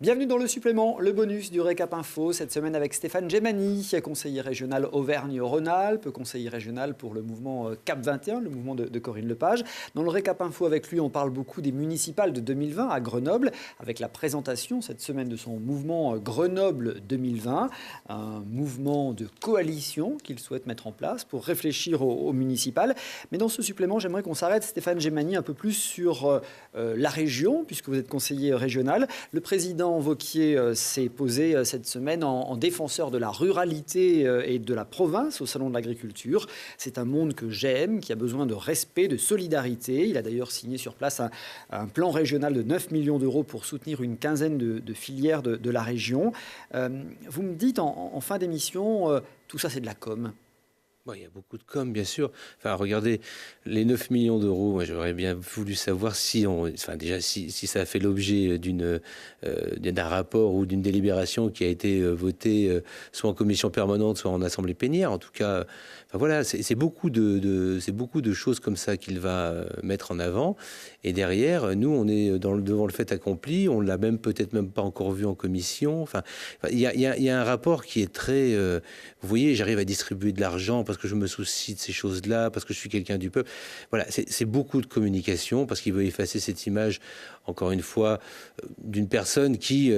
Bienvenue dans le supplément, le bonus du Récap Info, cette semaine avec Stéphane Gemani, conseiller régional Auvergne-Rhône-Alpes, conseiller régional pour le mouvement CAP 21, le mouvement de Corinne Lepage. Dans le Récap Info avec lui, on parle beaucoup des municipales de 2020 à Grenoble, avec la présentation cette semaine de son mouvement Grenoble 2020, un mouvement de coalition qu'il souhaite mettre en place pour réfléchir aux municipales. Mais dans ce supplément, j'aimerais qu'on s'arrête, Stéphane Gemani, un peu plus sur la région, puisque vous êtes conseiller régional. Le président Wauquiez s'est posé cette semaine en défenseur de la ruralité et de la province au Salon de l'Agriculture. C'est un monde que j'aime, qui a besoin de respect, de solidarité. Il a d'ailleurs signé sur place un plan régional de 9 millions d'euros pour soutenir une quinzaine de filières de la région. Vous me dites en fin d'émission, tout ça c'est de la com'. Bon, il y a beaucoup de com, bien sûr. Enfin, regardez, les 9 millions d'euros, moi, j'aurais bien voulu savoir si ça a fait l'objet d'un rapport ou d'une délibération qui a été votée soit en commission permanente, soit en assemblée plénière. En tout cas, voilà, c'est beaucoup de choses comme ça qu'il va mettre en avant. Et derrière, nous, on est devant le fait accompli. On l'a peut-être même pas encore vu en commission. Enfin, il y a un rapport qui est très... vous voyez, j'arrive à distribuer de l'argent parce que je me soucie de ces choses-là, parce que je suis quelqu'un du peuple. Voilà, c'est beaucoup de communication, parce qu'il veut effacer cette image, encore une fois, d'une personne qui...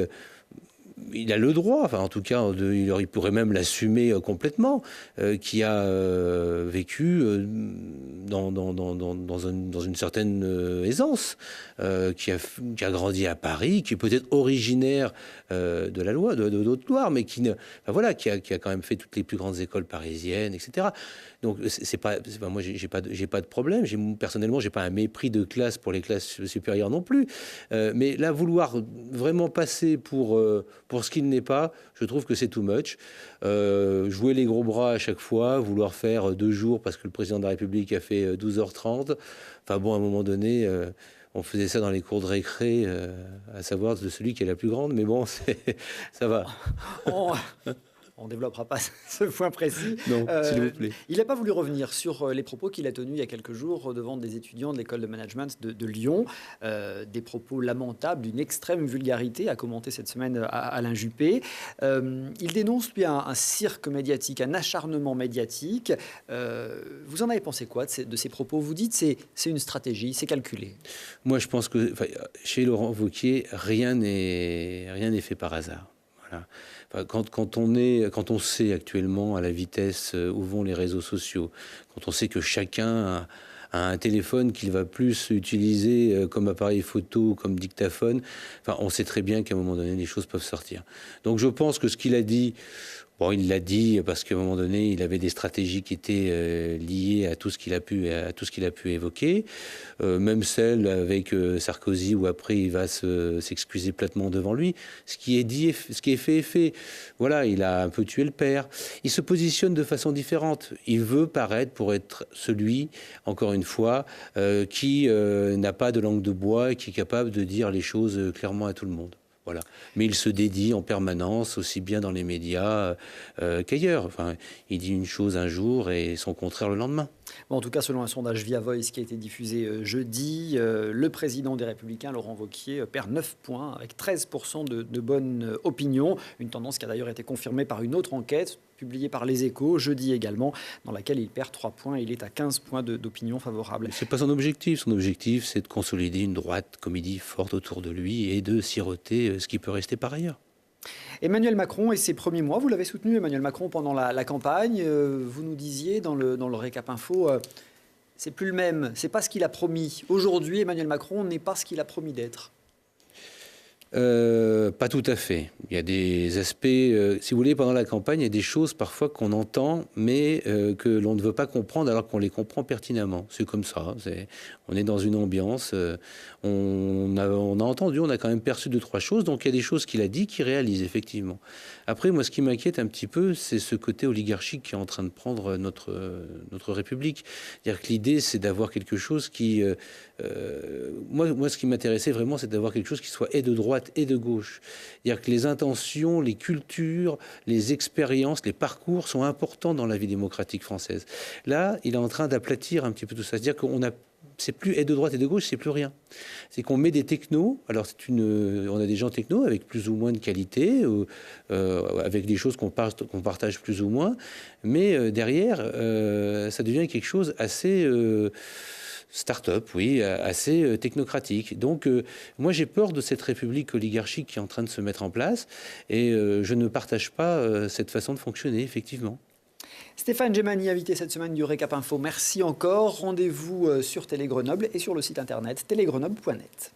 il a le droit, enfin en tout cas, il pourrait même l'assumer complètement, qui a vécu dans une certaine aisance, qui a grandi à Paris, qui est peut-être originaire de la Haute-Loire, mais qui a quand même fait toutes les plus grandes écoles parisiennes, etc. Donc moi j'ai pas de problème. Personnellement, j'ai pas un mépris de classe pour les classes supérieures non plus. Mais là, vouloir vraiment passer pour ce qu'il n'est pas, je trouve que c'est too much. Jouer les gros bras à chaque fois, vouloir faire 2 jours parce que le président de la République a fait 12h30. Enfin bon, à un moment donné, on faisait ça dans les cours de récré, à savoir de celui qui est la plus grande. Mais bon, ça va. On ne développera pas ce point précis. Non, s'il vous plaît. Il n'a pas voulu revenir sur les propos qu'il a tenus il y a quelques jours devant des étudiants de l'école de management de Lyon. Des propos lamentables, d'une extrême vulgarité, a commenté cette semaine Alain Juppé. Il dénonce, lui, un cirque médiatique, un acharnement médiatique. Vous en avez pensé quoi de ces propos? Vous dites c'est une stratégie, c'est calculé. Moi, je pense que chez Laurent Wauquiez, rien n'est fait par hasard. Voilà. Quand on sait actuellement à la vitesse où vont les réseaux sociaux, quand on sait que chacun a un téléphone qu'il va plus utiliser comme appareil photo, comme dictaphone, on sait très bien qu'à un moment donné, les choses peuvent sortir. Donc je pense que ce qu'il a dit... Bon, il l'a dit parce qu'à un moment donné, il avait des stratégies qui étaient liées à tout ce qu'il a pu évoquer, même celle avec Sarkozy où après il va s'excuser platement devant lui. Ce qui est dit, ce qui est fait est fait. Voilà, il a un peu tué le père. Il se positionne de façon différente. Il veut paraître pour être celui, encore une fois, qui n'a pas de langue de bois et qui est capable de dire les choses clairement à tout le monde. Voilà. Mais il se dédie en permanence, aussi bien dans les médias qu'ailleurs. Enfin, il dit une chose un jour et son contraire le lendemain. Bon, en tout cas, selon un sondage Via Voice qui a été diffusé jeudi, le président des Républicains, Laurent Wauquiez, perd 9 points avec 13% de bonnes opinions. Une tendance qui a d'ailleurs été confirmée par une autre enquête publiée par Les Échos, jeudi également, dans laquelle il perd 3 points et il est à 15 points d'opinion favorable. C'est pas son objectif. Son objectif, c'est de consolider une droite comédie forte autour de lui et de siroter ce qui peut rester par ailleurs. Emmanuel Macron et ses premiers mois, vous l'avez soutenu, Emmanuel Macron, pendant la campagne. Vous nous disiez dans le Récap Info, c'est plus le même, c'est pas ce qu'il a promis. Aujourd'hui, Emmanuel Macron n'est pas ce qu'il a promis d'être. Pas tout à fait. Il y a des aspects, si vous voulez, pendant la campagne, il y a des choses parfois qu'on entend, mais que l'on ne veut pas comprendre alors qu'on les comprend pertinemment. C'est comme ça. On est dans une ambiance. On a entendu, on a quand même perçu 2-3 choses. Donc il y a des choses qu'il a dit, qu'il réalise effectivement. Après, moi, ce qui m'inquiète un petit peu, c'est ce côté oligarchique qui est en train de prendre notre République. C'est-à-dire que l'idée, c'est d'avoir quelque chose qui... moi, ce qui m'intéressait vraiment, c'est d'avoir quelque chose qui soit et de droite et de gauche. C'est-à-dire que les intentions, les cultures, les expériences, les parcours sont importants dans la vie démocratique française. Là, il est en train d'aplatir un petit peu tout ça. C'est-à-dire qu'on a c'est plus et de droite et de gauche, c'est plus rien. C'est qu'on met des technos. Alors on a des gens technos avec plus ou moins de qualité, avec des choses qu'on partage plus ou moins, mais derrière, ça devient quelque chose assez start-up, oui, assez technocratique. Donc, moi, j'ai peur de cette république oligarchique qui est en train de se mettre en place, et je ne partage pas cette façon de fonctionner, effectivement. Stéphane Gemani, invité cette semaine du Récap Info. Merci encore. Rendez-vous sur Télé Grenoble et sur le site internet télégrenoble.net.